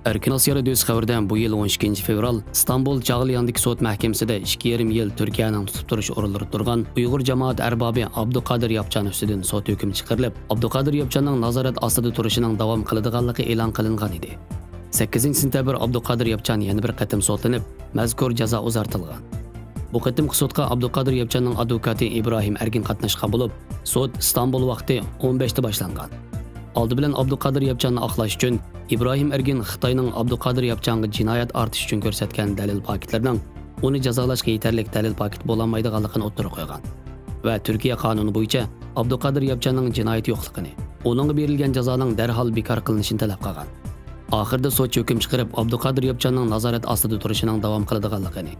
Erkin Asya Radiosu xabarida bu yil 12 fevral İstanbul Çağlayan'daki sud mahkemesida 2,5 yil Turkiyaning tutib turish o'rinlari turgan Uyg'ur jamoat arbobi Abduqodir Yopchan ustidan sud hukmi chiqarilib, Abduqodir Yopchanning nazorat ostida turishining davom qiladiganligi e'lon qilingan edi. 8 sentabr Abduqodir Yopchan yana bir qatim sudlanib, mazkur jazo uzartilgan. Bu qatimki sudga Abduqodir Yopchanning advokati İbrahim Ergin qatnashgan bo'lib, sud İstanbul vaqti 15 da boshlangan. Aldı bilan Abduqodir Yopchanni oqlash uchun İbrahim Ergin Xitoyning Abduqodir Yopchanga jinoyat ortish uchun ko'rsatgan dalil paketlarining uni jazolashga yetarli dalil paket bo'lolmaydiganligini o'ttirib qo'ygan va Turkiya qonuni bo'yicha Abduqodir Yopchanning jinoyat yo'qligini, uningga berilgan jazoning darhol bekor qilinishini talab qilgan. Oxirida sud hukm chiqarib, Abduqodir Yopchanning nazorat ostida turishining davom qiladiganligini,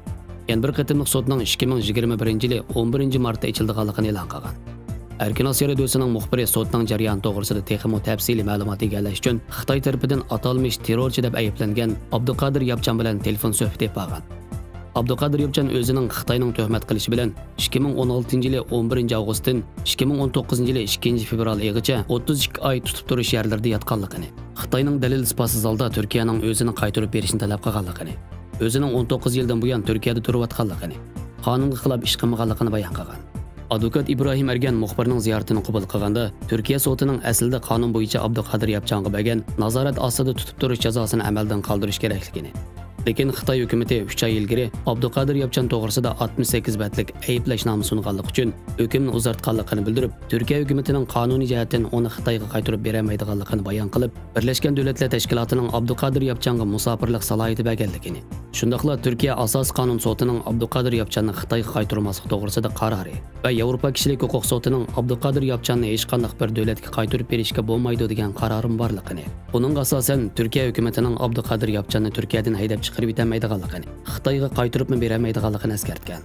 yana bir qatimliq sudning 2021-yili 11 martda ochildiganligini e'lon qilgan. Erkin Asya Radiosu'nun muxbiri sudning jarayoni to'g'risida texmo tafsiliy ma'lumot egallash uchun Xitoy tarafidan atalmish terrorchi deb ayblangan Abduqodir Yopchan bilan telefon suhbati qilgan. Abduqodir Yopchan o'zining Xitoyning tuhmat qilishi bilan 2016-yili 11 avgustdan 2019-yili 2 fevralgacha 32 oy tutib turish yerlarida yotganligini, Xitoyning dalil isbotsiz holda Turkiyaning o'zini qaytarib berishini talab qilganligini, o'zining 19 yildan buyon Turkiyada turayotganligini, qonunga xilof ish qilmaganligini bayon qilgan. Advokat İbrahim Ergen muxbirning ziyoratini qabul qilganda Turkiya sotining aslida qonun bo'yicha Abduqodir Yopchanga bergan nazorat ostida tutib turish jazosini amaldan qoldirish kerakligini, lekin Xitoy hukumati 3 oy ilgari Abduqodir Yopchan to'g'risida 68 betlik ayblashnomasi sunganligi uchun hukmni uzartganligini bildirib, Turkiya hukumatining qonuniy jihatdan uni Xitoyga qaytarib berolmaydiganligini bayon qilib, Birlashgan Davlatlar Tashkilotining Abduqodir Yopchanga musofirlik salohiyati berganligini, shundaqla Turkiya asos qonun sotining Abduqodir Yopchanni Xitoyga qaytarmaslik to'g'risida qarori va Yevropa kishilik huquq sotining Abduqodir Yopchanni hech qanday bir davlatga qaytarib berishga bo'lmaydi degan qarorim borligini, uning asosan Turkiya hukumatining Abduqodir Yopchanni Turkiyadan haydab chiqarib etolmaydiganligini, Xitoyga qaytarib berolmaydiganligini eskartgan.